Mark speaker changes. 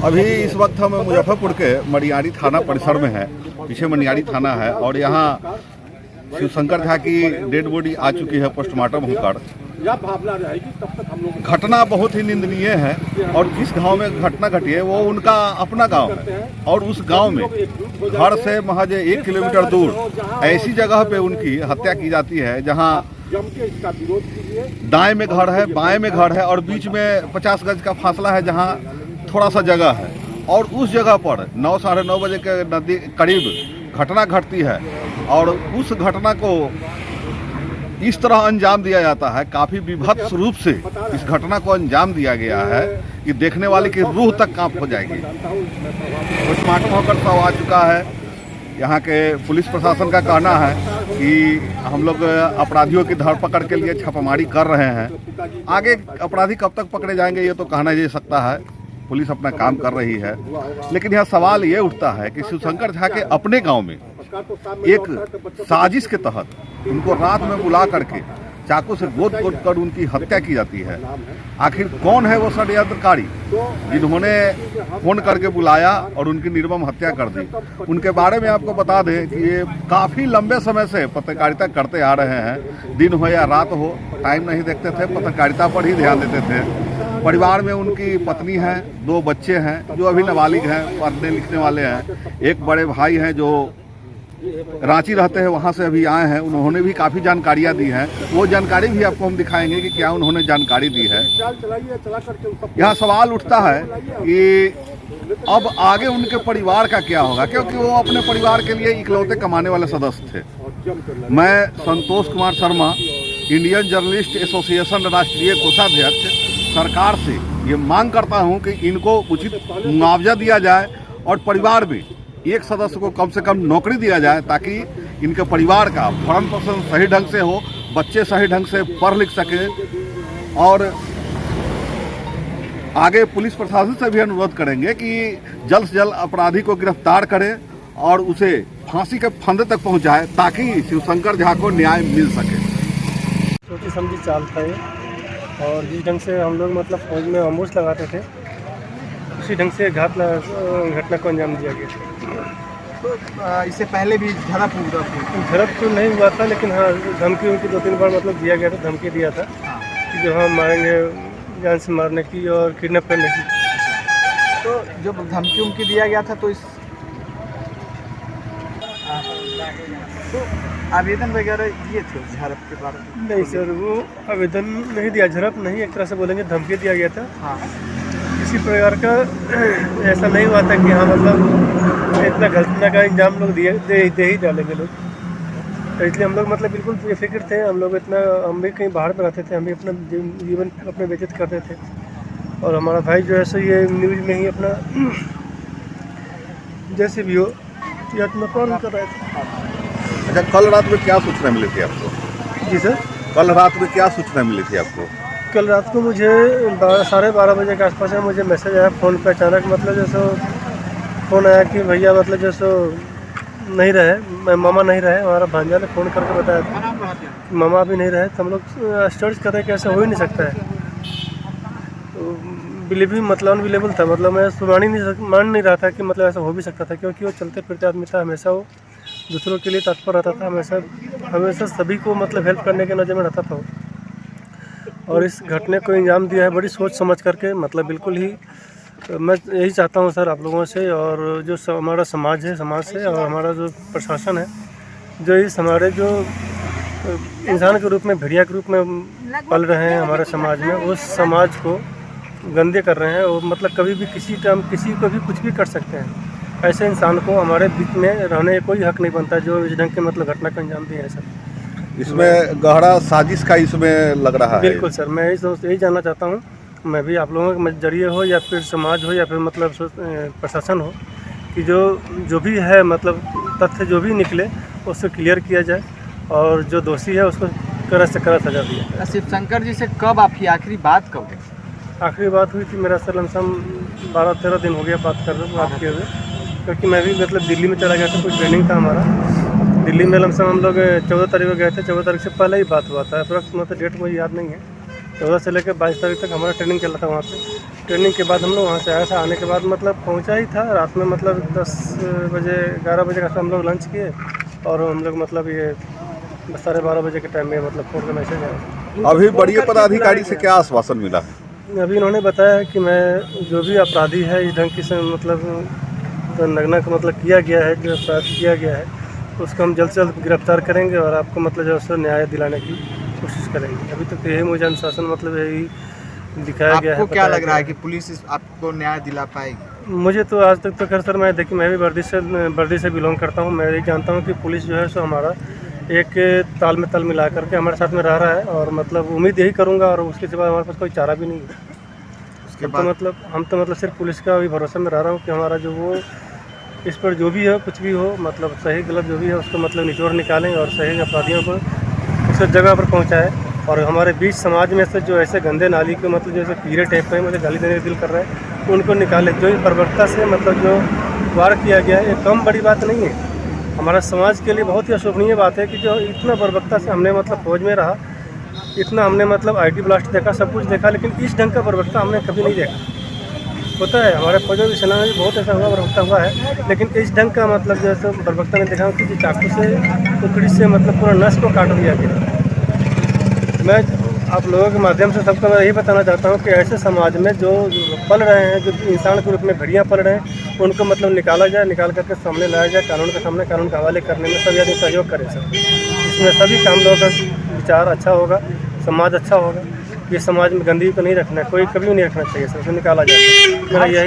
Speaker 1: अभी इस वक्त हम मुजफ्फरपुर के मनियारी थाना परिसर में हैं। पीछे मनियारी थाना है और यहाँ शिवशंकर झा की डेड बॉडी आ चुकी है पोस्टमार्टम होकर। घटना बहुत ही निंदनीय है और जिस गांव में घटना घटी है वो उनका अपना गांव है और उस गांव में घर से महज 1 किलोमीटर दूर ऐसी जगह पे उनकी हत्या की जाती है जहां दाएं में घर है, बाएं में घर है और बीच में 50 गज का फासला है जहां थोड़ा सा जगह है। और उस जगह पर 9 साढ़े 9 बजे के करीब घटना घटती है और उस घटना को इस तरह अंजाम दिया जाता है, काफ़ी विभत्स रूप से इस घटना को अंजाम दिया गया है कि देखने वाले की रूह तक कांप हो जाएगी। पोस्टमार्टम होकर शव आ चुका है। यहाँ के पुलिस प्रशासन का कहना है कि हम लोग अपराधियों की धरपकड़ के लिए छापामारी कर रहे हैं। आगे अपराधी कब तक पकड़े जाएंगे ये तो कहना जा सकता है। पुलिस अपना काम कर रही है, लेकिन यहाँ सवाल ये उठता है कि शिवशंकर झा के अपने गांव में एक साजिश के तहत उनको रात में बुला करके चाकू से गोद कर उनकी हत्या की जाती है। आखिर कौन है वो षड्यंत्रकारी जिन्होंने फोन करके बुलाया और उनकी निर्मम हत्या कर दी? उनके बारे में आपको बता दें कि ये काफ़ी लंबे समय से पत्रकारिता करते आ रहे हैं। दिन हो या रात हो, टाइम नहीं देखते थे, पत्रकारिता पर ही ध्यान देते थे। परिवार में उनकी पत्नी है, 2 बच्चे हैं जो अभी नाबालिग हैं, पढ़ने लिखने वाले हैं। एक बड़े भाई हैं जो रांची रहते हैं, वहाँ से अभी आए हैं। उन्होंने भी काफ़ी जानकारियाँ दी हैं। वो जानकारी भी आपको हम दिखाएंगे कि क्या उन्होंने जानकारी दी है। यहाँ सवाल उठता है कि अब आगे उनके परिवार का क्या होगा, क्योंकि वो अपने परिवार के लिए इकलौते कमाने वाले सदस्य थे। मैं Santosh Kumar Sharma, Indian journalist association राष्ट्रीय कोषाध्यक्ष, सरकार से ये मांग करता हूँ कि इनको उचित मुआवजा दिया जाए और परिवार में एक सदस्य को कम से कम नौकरी दिया जाए ताकि इनके परिवार का भरण पोषण सही ढंग से हो, बच्चे सही ढंग से पढ़ लिख सकें। और आगे पुलिस प्रशासन से भी अनुरोध करेंगे कि जल्द से जल्द अपराधी को गिरफ्तार करें और उसे फांसी के फंदे तक पहुंचाए ताकि शिवशंकर झा को न्याय मिल सके।
Speaker 2: सोची समझी चाल था ये, और जिस ढंग से हम लोग मतलब फौज में अमूस लगाते थे उसी ढंग से घटना को अंजाम दिया गया।
Speaker 3: तो इससे पहले भी झड़प हुआ था?
Speaker 2: झड़प तो नहीं हुआ था, लेकिन हाँ धमकी उनकी 2-3 बार मतलब दिया गया था, धमकी दिया था कि जो हम मारेंगे, जान से मारने की और किडनैप करने की।
Speaker 3: तो जब धमकी उनकी दिया गया था तो इस तो आवेदन वगैरह दिए थे झड़प के बारे में?
Speaker 2: नहीं सर, वो आवेदन नहीं दिया, झड़प नहीं, एक तरह से बोलेंगे धमकी दिया गया था।
Speaker 3: हाँ,
Speaker 2: किसी प्रकार का ऐसा नहीं हुआ था कि हाँ मतलब इतना घटना का इंजाम लोग दे ही डालेंगे लोग। तो इसलिए हम लोग मतलब बिल्कुल बेफिक्र थे। हम लोग इतना, हम भी कहीं बाहर में रहते थे, हम भी अपना जीवन अपने व्यतीत करते थे और हमारा भाई जो है सो ये न्यूज़ में ही अपना जैसे भी हो आत्महत्या कर रहे थे।
Speaker 1: अच्छा, कल रात में क्या सूचना मिली थी आपको?
Speaker 2: जी सर,
Speaker 1: कल रात में क्या सूचना मिली थी आपको?
Speaker 2: कल रात को मुझे 12:30 बजे के आसपास में मुझे मैसेज आया फ़ोन पे। अचानक मतलब जैसे फ़ोन आया कि भैया मतलब जैसे नहीं रहे, मामा नहीं रहे। हमारा भांजा ने फ़ोन करके बताया था कि मामा अभी नहीं रहे। तो हम लोग सर्च कर रहे कि ऐसा हो ही नहीं सकता है। तो बिलीव ही मतलब अनबिलीवेबल था, मतलब मैं मान नहीं रहा था कि मतलब ऐसा हो भी सकता था, क्योंकि वो चलते फिरते आदमी था। हमेशा वो दूसरों के लिए तत्पर रहता था, हमेशा सभी को मतलब हेल्प करने के नज़र में रहता था वो। और इस घटने को अंजाम दिया है बड़ी सोच समझ करके। मतलब बिल्कुल ही मैं यही चाहता हूँ सर आप लोगों से और जो हमारा समाज है, समाज से, और हमारा जो प्रशासन है, जो इस हमारे जो इंसान के रूप में, भेड़िया के रूप में पल रहे हैं हमारे समाज में, उस समाज को गंदे कर रहे हैं। और मतलब कभी भी किसी टाइम किसी को भी कुछ भी कर सकते हैं। ऐसे इंसान को हमारे बीच में रहने का कोई हक नहीं बनता जो इस ढंग के मतलब घटना का अंजाम दिया है सर।
Speaker 1: इसमें गहरा साजिश का इसमें लग रहा है।
Speaker 2: बिल्कुल सर, मैं यही जानना चाहता हूँ, मैं भी आप लोगों के जरिए हो या फिर समाज हो या फिर मतलब प्रशासन हो, कि जो भी है मतलब तथ्य जो भी निकले उसको क्लियर किया जाए और जो दोषी है उसको कड़ा से कड़ा सजा दिया।
Speaker 3: शिवशंकर जी से कब आपकी आखिरी बात कब हुई?
Speaker 2: आखिरी बात हुई थी मेरा सर लमसम 12-13 दिन हो गया बात किए हुए, क्योंकि मैं भी मतलब दिल्ली में चला गया था, कुछ ट्रेनिंग था हमारा दिल्ली में। लमसम हम लोग 14 तारीख को गए थे। 14 तारीख से पहले ही बात हुआ था, अप्रॉक्स मतलब डेट मुझे याद नहीं है। 14 से लेकर 22 तारीख तक हमारा ट्रेनिंग चल रहा था वहाँ पे। ट्रेनिंग के बाद हम लोग वहाँ से आया था, आने के बाद मतलब पहुँचा ही था रात में, मतलब 10 बजे 11 बजे का हम लोग लंच किए और हम लोग मतलब ये 12:30 बजे के टाइम में मतलब फ़ोन का मैसेज आया।
Speaker 1: अभी बड़ी पदाधिकारी से क्या आश्वासन मिला है?
Speaker 2: अभी इन्होंने बताया कि मैं जो भी अपराधी है इस ढंग की से मतलब नगना का मतलब किया गया है, जो अपराध किया गया है उसको हम जल्द से जल्द गिरफ्तार करेंगे और आपको मतलब जो है न्याय दिलाने की कोशिश करेंगे। अभी तक तो यही मुझे अनुशासन मतलब यही दिखाया गया है।
Speaker 3: आपको क्या लग रहा है कि पुलिस आपको न्याय दिला पाएगी?
Speaker 2: मुझे तो आज तक तो खैर सर, मैं देखिए मैं भी वर्दी से बिलोंग करता हूँ। मैं यही जानता हूँ कि पुलिस जो है सो हमारा एक ताल में ताल मिला करके हमारे साथ में रह रहा है और मतलब उम्मीद यही करूँगा और उसके सिवा हमारे पास कोई चारा भी नहीं है।
Speaker 3: उसके
Speaker 2: तो मतलब हम तो मतलब सिर्फ पुलिस का भी भरोसा में रह रहा हूँ कि हमारा जो वो इस पर जो भी है कुछ भी हो मतलब सही गलत जो भी है उसको मतलब निचोड़ निकालें और सही अपराधियों को उस जगह पर पहुँचाएँ। और हमारे बीच समाज में से जो ऐसे गंदे नाली के मतलब जैसे कीड़े टाइप का मुझे गाली देने का दिल कर रहा है उनको निकाले। जो बर्बरता से मतलब जो वार किया गया है ये कम बड़ी बात नहीं है, हमारा समाज के लिए बहुत ही अशोभनीय बात है कि जो इतना बर्बरता से हमने मतलब फौज में रहा, इतना हमने मतलब आईटी ब्लास्ट देखा, सब कुछ देखा, लेकिन इस ढंग का बर्बरता हमने कभी नहीं देखा। होता है हमारे फौजों की सेना में भी बहुत ऐसा बर्बरता हुआ है, लेकिन इस ढंग का मतलब जैसे बर्बरता ने देखा कि चाकू से टुकड़ी से मतलब पूरा नस को काट दिया गया। मैं आप लोगों के माध्यम से सबको मैं यही बताना चाहता हूँ कि ऐसे समाज में जो पल रहे हैं, जो इंसान के रूप में भेड़ियाँ पल रहे हैं, उनको मतलब निकाला जाए, निकाल करके सामने लाया जाए, कानून के सामने कानून के हवाले करने में सभी आदमी सहयोग करें सर। इसमें सभी काम लोगों का विचार अच्छा होगा, समाज अच्छा होगा। ये समाज में गंदगी को नहीं रखना है, कोई कभी नहीं रखना चाहिए सर, उसे निकाला जाए। मेरा यही